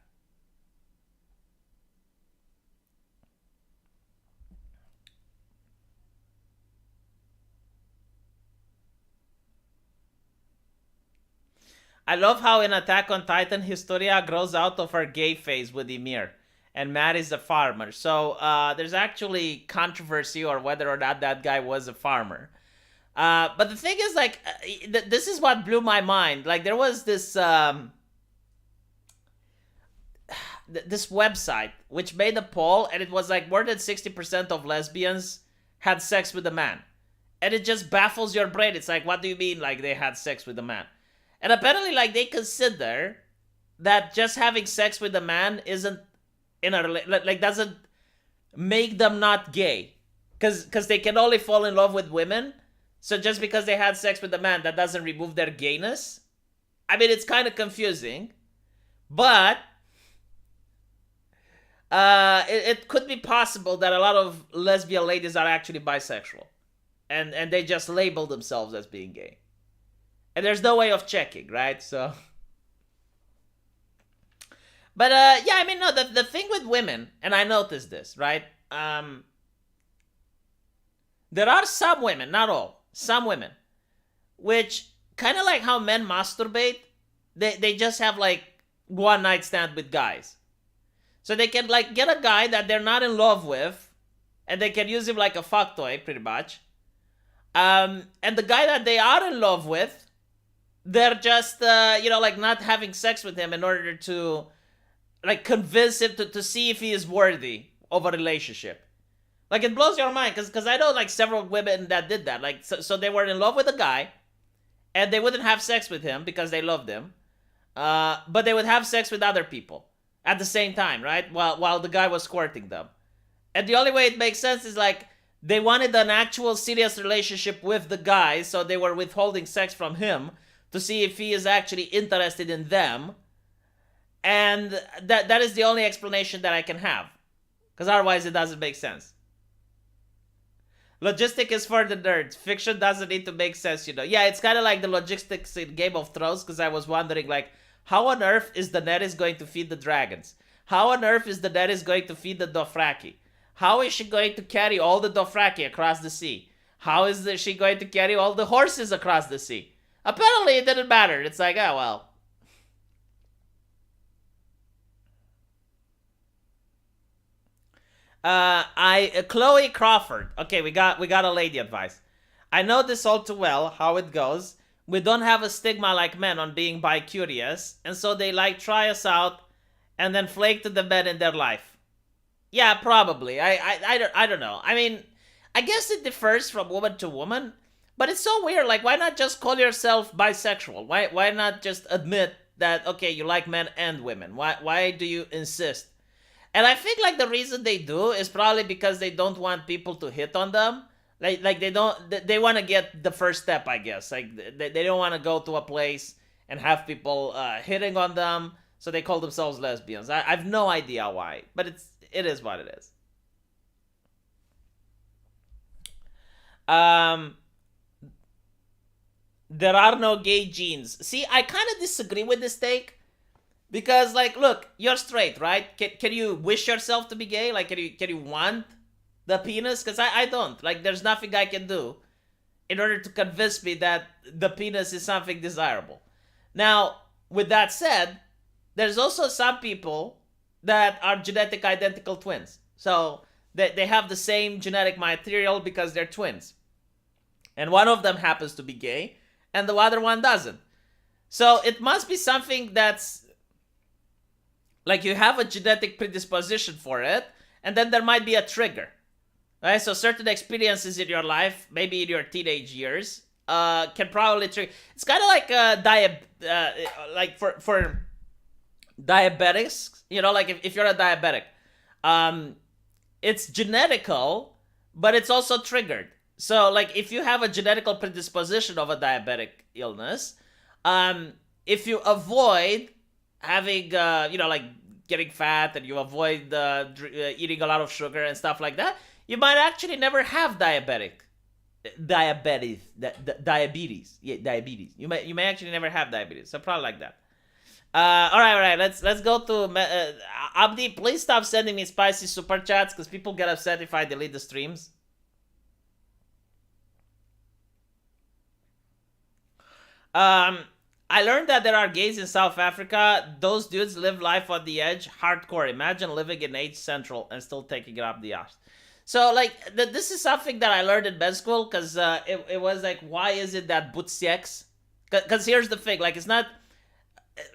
I love how in Attack on Titan, Historia grows out of her gay phase with Ymir, and Matt is a farmer. So there's actually controversy or whether or not that guy was a farmer. But the thing is, like, this is what blew my mind. Like, there was this website which made a poll, and it was like more than 60% of lesbians had sex with a man. And it just baffles your brain. It's like, what do you mean, like, they had sex with a man? And apparently, like, they consider that just having sex with a man isn't in a like doesn't make them not gay, because they can only fall in love with women. So just because they had sex with a man, that doesn't remove their gayness. I mean, it's kind of confusing, but it could be possible that a lot of lesbian ladies are actually bisexual, and they just label themselves as being gay, and there's no way of checking, right? So, but yeah, I mean, no, the thing with women, and I noticed this, right? There are some women, not all, some women, which kind of like how men masturbate, they just have like one night stand with guys. So they can like get a guy that they're not in love with, and they can use him like a fuck toy, pretty much. And the guy that they are in love with, they're just like not having sex with him in order to like convince him to see if he is worthy of a relationship. Like it blows your mind because I know like several women that did that. Like so they were in love with a guy, and they wouldn't have sex with him because they loved him, but they would have sex with other people at the same time, right? While the guy was courting them. And the only way it makes sense is like they wanted an actual serious relationship with the guy, so they were withholding sex from him to see if he is actually interested in them. And that is the only explanation that I can have, because otherwise it doesn't make sense. Logistic is for the nerds. Fiction doesn't need to make sense, Yeah, it's kind of like the logistics in Game of Thrones, because I was wondering, like, how on earth is Daenerys going to feed the dragons? How on earth is Daenerys going to feed the Dothraki? How is she going to carry all the Dothraki across the sea? How is she going to carry all the horses across the sea? Apparently it didn't matter. It's like, oh, well. Chloe Crawford. Okay, we got a lady advice. I know this all too well, how it goes. We don't have a stigma like men on being bi-curious, and so they like try us out and then flake to the men in their life. Yeah, probably. I don't know. I mean, I guess it differs from woman to woman, but it's so weird. Like, why not just call yourself bisexual? Why not just admit that, okay, you like men and women? Why do you insist? And I think like the reason they do is probably because they don't want people to hit on them. Like they want to get the first step, I guess. Like they don't want to go to a place and have people hitting on them, so they call themselves lesbians. I've no idea why, but it is what it is. Um, there are no gay genes. See, I kind of disagree with this take. Because, like, look, you're straight, right? Can you wish yourself to be gay? Like, can you want the penis? Because I don't. Like, there's nothing I can do in order to convince me that the penis is something desirable. Now, with that said, there's also some people that are genetic identical twins. So, they have the same genetic material because they're twins. And one of them happens to be gay, and the other one doesn't. So, it must be something that's like you have a genetic predisposition for it, and then there might be a trigger. Right? So certain experiences in your life, maybe in your teenage years, can probably trigger. It's kind of like like for diabetics, like if you're a diabetic, it's genetical, but it's also triggered. So like if you have a genetical predisposition of a diabetic illness, if you avoid having like getting fat, and you avoid eating a lot of sugar and stuff like that, you might actually never have diabetes. Yeah, diabetes. You may actually never have diabetes. So probably like that. All right. Let's go to Abdi. Please stop sending me spicy super chats because people get upset if I delete the streams. I learned that there are gays in South Africa. Those dudes live life on the edge, hardcore. Imagine living in H Central and still taking it up the ass. So, like, this is something that I learned in med school, because it was like, why is it that Butsieks? Because here's the thing, like, it's not,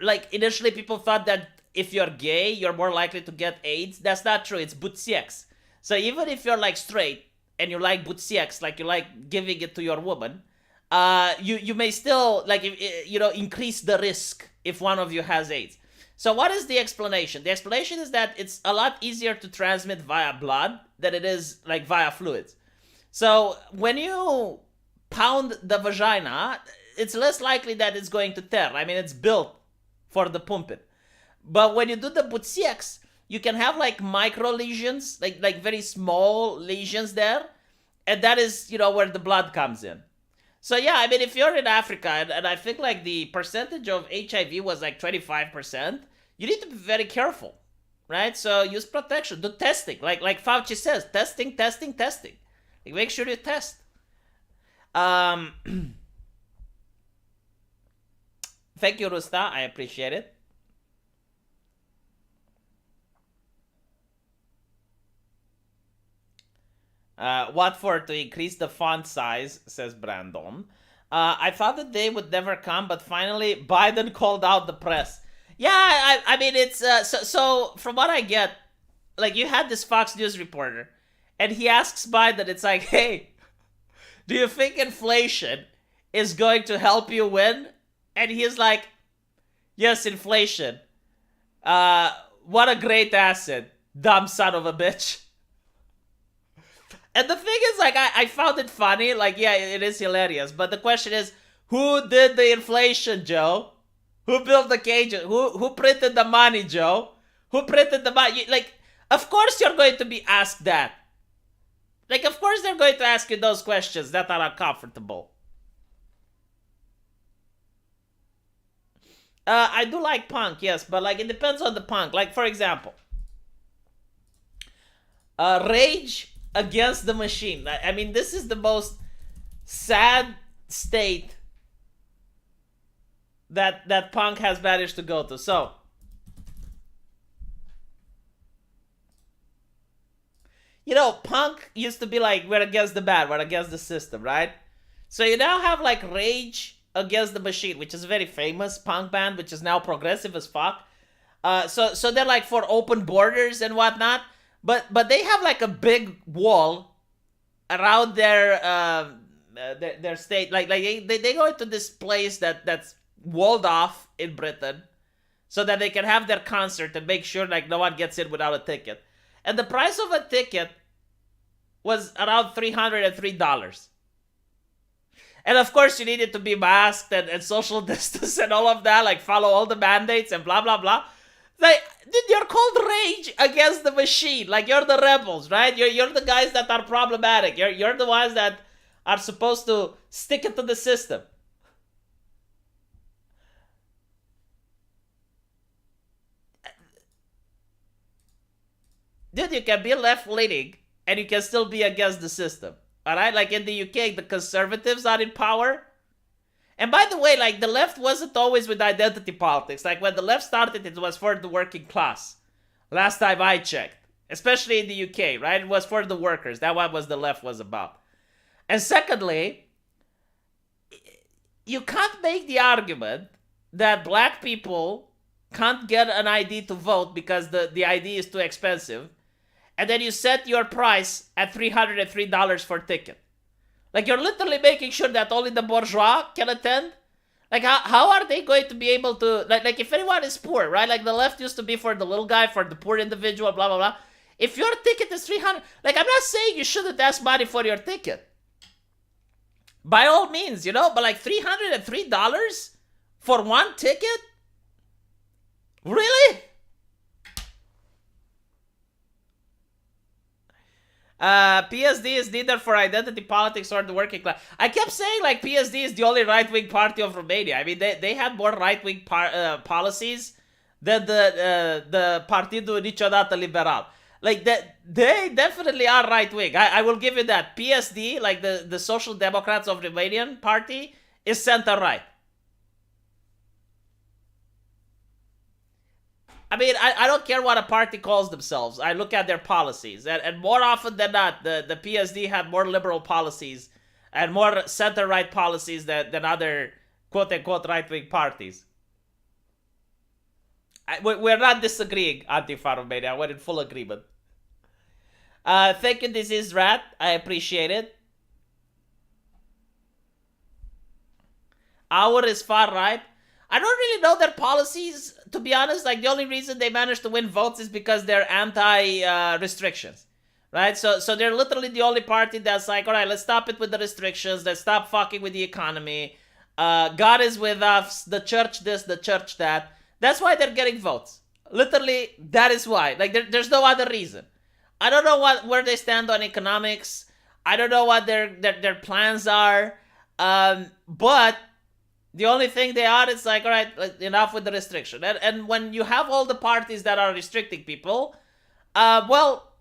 like, initially people thought that if you're gay, you're more likely to get AIDS. That's not true. It's Butsieks. So even if you're, like, straight, and you like Butsieks, like, you like giving it to your woman, you may still, like, increase the risk if one of you has AIDS. So what is the explanation? The explanation is that it's a lot easier to transmit via blood than it is, like, via fluids. So when you pound the vagina, it's less likely that it's going to tear. I mean, it's built for the pumping. But when you do the butsieks, you can have like micro lesions, like very small lesions there, and that is where the blood comes in. So yeah, I mean, if you're in Africa, and I think like the percentage of HIV was like 25%, you need to be very careful, right? So use protection, do testing, like Fauci says, testing. Like, make sure you test. Thank you, Rusta. I appreciate it. What for to increase the font size, says Brandon. I thought the day would never come, but finally Biden called out the press. Yeah, I mean, it's so from what I get, like, you had this Fox News reporter, and he asks Biden, it's like, hey, do you think inflation is going to help you win? And he's like, yes, inflation. What a great asset, dumb son of a bitch. And the thing is, like, I found it funny. Like, yeah, it is hilarious. But the question is, who did the inflation, Joe? Who built the cage? Who printed the money, Joe? Who printed the money? Like, of course you're going to be asked that. Like, of course they're going to ask you those questions that are uncomfortable. I do like punk, yes, but like it depends on the punk. Like, for example, Rage Against the Machine. I mean, this is the most sad state that punk has managed to go to. So, punk used to be like, we're against the bad, we're against the system, right? So you now have like Rage Against the Machine, which is a very famous punk band, which is now progressive as fuck. So they're like for open borders and whatnot, but they have like a big wall around their state. Like they go into this place that's walled off in Britain, so that they can have their concert and make sure like no one gets in without a ticket. And the price of a ticket was around $303. And of course, you needed to be masked and social distance and all of that, like follow all the mandates and blah, blah, blah. Like, dude, you're called Rage Against the Machine. Like, you're the rebels, right? You're the guys that are problematic. You're the ones that are supposed to stick it to the system. Dude, you can be left-leaning and you can still be against the system. Alright? Like in the UK, the Conservatives are in power. And by the way, like, the left wasn't always with identity politics. Like, when the left started, it was for the working class. Last time I checked. Especially in the UK, right? It was for the workers. That was the left was about. And secondly, you can't make the argument that black people can't get an ID to vote because the ID is too expensive. And then you set your price at $303 for a ticket. Like, you're literally making sure that only the bourgeois can attend. Like, how are they going to be able to... Like if anyone is poor, right? Like, the left used to be for the little guy, for the poor individual, blah, blah, blah. If your ticket is $300... Like, I'm not saying you shouldn't ask money for your ticket. By all means, But, like, $303 for one ticket? Really? PSD is neither for identity politics or the working class. I kept saying like PSD is the only right-wing party of Romania. I mean, they had more right-wing policies than the Partidul Niciodată Liberal. Like, that, they definitely are right-wing. I will give you that. PSD, like the Social Democrats of Romanian party, is center-right. I mean, I don't care what a party calls themselves. I look at their policies. And more often than not, the PSD had more liberal policies and more center-right policies than other quote-unquote right-wing parties. We're not disagreeing, Antifa Romania. We're in full agreement. Thank you, this is Rat. I appreciate it. Our is far right. I don't really know their policies, to be honest. Like, the only reason they managed to win votes is because they're anti-restrictions. right? So they're literally the only party that's like, all right, let's stop it with the restrictions. Let's stop fucking with the economy. God is with us. The church this, the church that. That's why they're getting votes. Literally, that is why. Like, there's no other reason. I don't know where they stand on economics. I don't know what their plans are. But the only thing they are, it's like, all right, enough with the restriction. And when you have all the parties that are restricting people, well,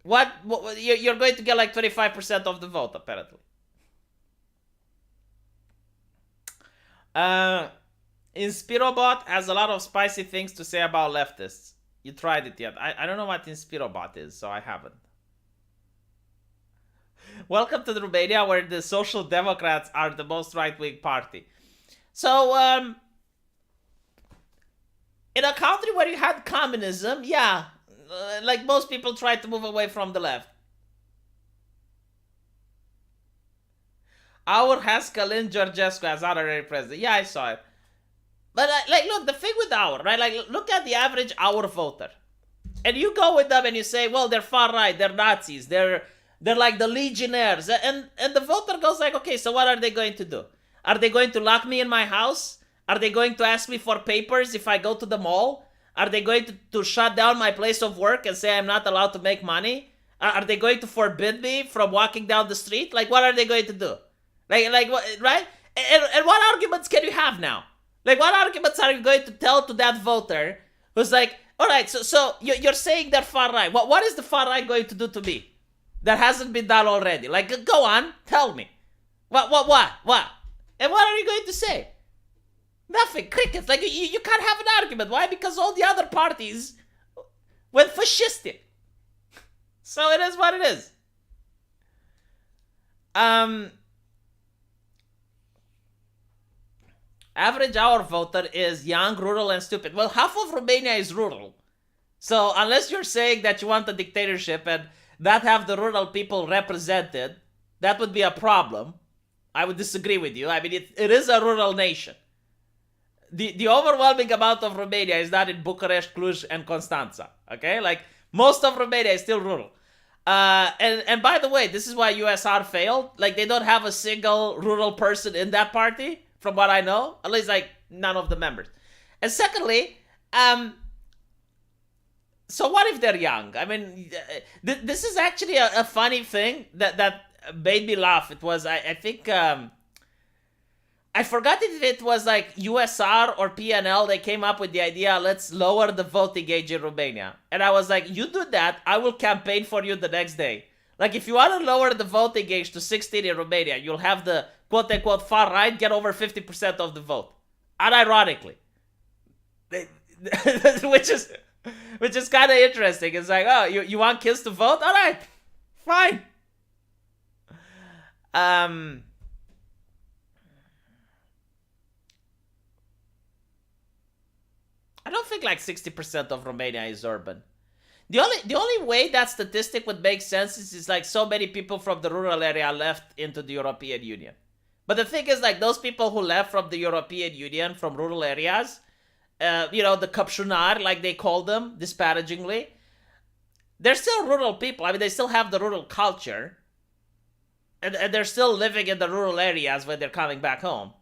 what you're going to get like 25% of the vote, apparently. Inspirobot has a lot of spicy things to say about leftists. You tried it yet? I don't know what Inspirobot is, so I haven't. Welcome to Romania, where the Social Democrats are the most right-wing party. So, in a country where you had communism, yeah, like most people tried to move away from the left. Our Haskalin Georgescu as honorary president. Yeah, I saw it. But like, look, the thing with our, right? Like, look at the average our voter, and you go with them and you say, well, they're far right, they're Nazis, they're like the Legionnaires, and the voter goes like, okay, so what are they going to do? Are they going to lock me in my house? Are they going to ask me for papers if I go to the mall? Are they going to shut down my place of work and say I'm not allowed to make money? Are they going to forbid me from walking down the street? Like, what are they going to do? Like what, right? And what arguments can you have now? Like, what arguments are you going to tell to that voter who's like, all right, so you're saying they're far right. What is the far right going to do to me that hasn't been done already? Like, go on, tell me. What? And what are you going to say? Nothing. Crickets. Like, you can't have an argument. Why? Because all the other parties went fascistic. So it is what it is. Average hour voter is young, rural, and stupid. Well, half of Romania is rural. So unless you're saying that you want a dictatorship and not have the rural people represented, that would be a problem. I would disagree with you. I mean, it is a rural nation. The overwhelming amount of Romania is not in Bucharest, Cluj, and Constanța. Okay? Like, most of Romania is still rural. And by the way, this is why USR failed. Like, they don't have a single rural person in that party, from what I know. At least, like, none of the members. And secondly, so what if they're young? I mean, this is actually a funny thing that made me laugh. It was, I think, I forgot if it was like USR or PNL. They came up with the idea, let's lower the voting age in Romania. And I was like, you do that, I will campaign for you the next day. Like, if you want to lower the voting age to 16 in Romania, you'll have the quote-unquote far right get over 50% of the vote. Unironically. Which is kind of interesting. It's like, oh, you want kids to vote? All right, fine. I don't think like 60% of Romania is urban. The only way that statistic would make sense is like so many people from the rural area left into the European Union. But the thing is, like, those people who left from the European Union from rural areas, the Căpșunari, like they call them disparagingly, they're still rural people. I mean, they still have the rural culture, and they're still living in the rural areas when they're coming back home.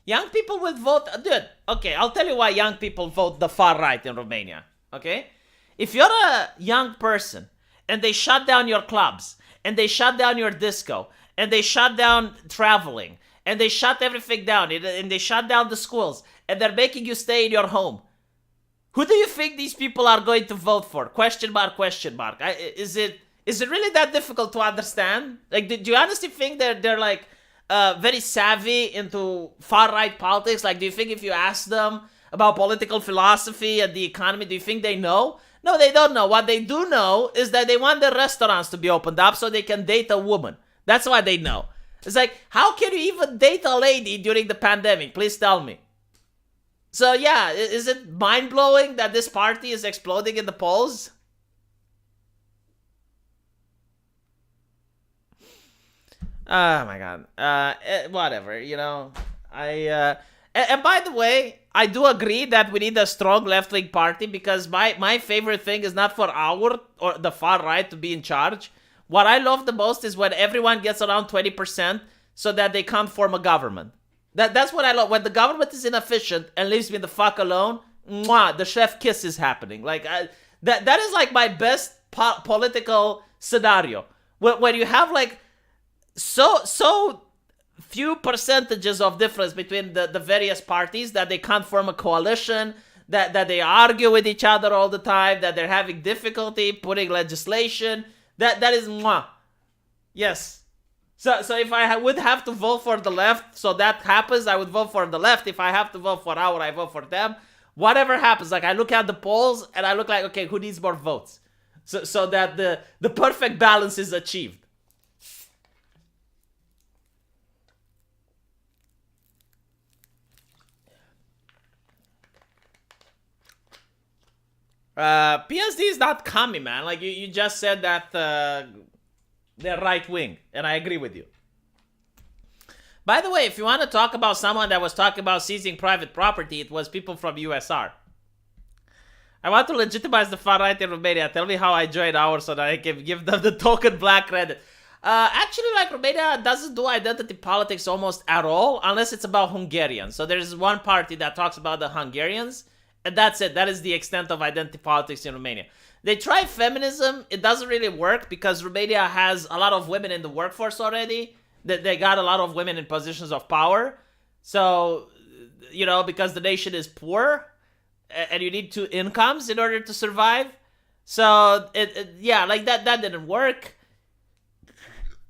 Young people will vote, dude. Okay, I'll tell you why young people vote the far right in Romania. Okay, if you're a young person and they shut down your clubs and they shut down your disco and they shut down traveling and they shut everything down and they shut down the schools and they're making you stay in your home, who do you think these people are going to vote for? Question mark, question mark. Is it really that difficult to understand? Like, do you honestly think they're like very savvy into far-right politics? Like, do you think if you ask them about political philosophy and the economy, do you think they know? No, they don't know. What they do know is that they want their restaurants to be opened up so they can date a woman. That's what they know. It's like, how can you even date a lady during the pandemic? Please tell me. So yeah, is it mind-blowing that this party is exploding in the polls? Oh my god. Whatever, and And by the way, I do agree that we need a strong left-wing party because my favorite thing is not for our or the far right to be in charge. What I love the most is when everyone gets around 20% so that they can't form a government. That's what I love. When the government is inefficient and leaves me the fuck alone, mwah, the chef kiss is happening. Like that is like my best political scenario. When you have like so few percentages of difference between the various parties that they can't form a coalition, that they argue with each other all the time, that they're having difficulty putting legislation. That is mwah. Yes. So if I would have to vote for the left, so that happens, I would vote for the left. If I have to vote for our, I vote for them. Whatever happens, like I look at the polls and I look like, okay, who needs more votes? So that the perfect balance is achieved. PSD is not commie, man. Like you just said that they're right wing, and I agree with you. By the way, if you want to talk about someone that was talking about seizing private property, it was people from USR. I want to legitimize the far right in Romania. Tell me how I joined ours so that I can give them the token black credit. Actually, like Romania doesn't do identity politics almost at all, unless it's about Hungarians. So there's one party that talks about the Hungarians, and that's it. That is the extent of identity politics in Romania. They try feminism. It doesn't really work because Romania has a lot of women in the workforce already. They got a lot of women in positions of power. So, you know, because the nation is poor and you need two incomes in order to survive. So, yeah, like that didn't work.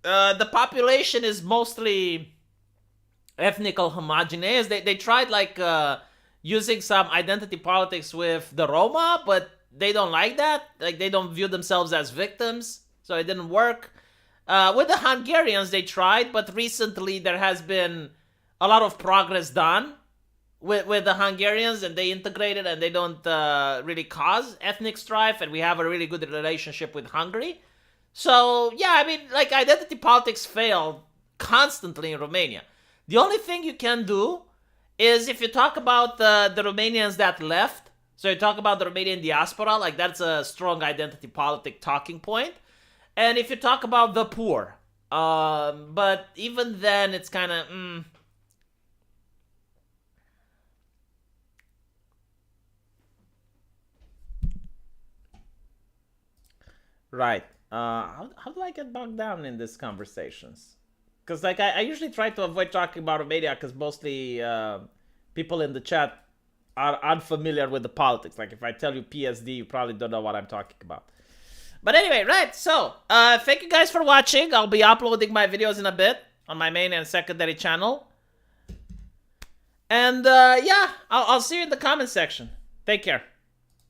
The population is mostly ethnical homogeneous. They tried like using some identity politics with the Roma, but they don't like that. Like they don't view themselves as victims, so it didn't work. With the Hungarians, they tried, but recently there has been a lot of progress done with the Hungarians, and they integrated and they don't really cause ethnic strife, and we have a really good relationship with Hungary. So, yeah, I mean, like, identity politics fail constantly in Romania. The only thing you can do is if you talk about the Romanians that left, so you talk about the Romanian diaspora, like, that's a strong identity politic talking point. And if you talk about the poor, but even then, it's kind of, Right. How do I get bogged down in these conversations? Because like I usually try to avoid talking about Romania because mostly people in the chat are unfamiliar with the politics. Like if I tell you PSD, you probably don't know what I'm talking about. But anyway, right. So thank you guys for watching. I'll be uploading my videos in a bit on my main and secondary channel. And yeah, I'll see you in the comment section. Take care.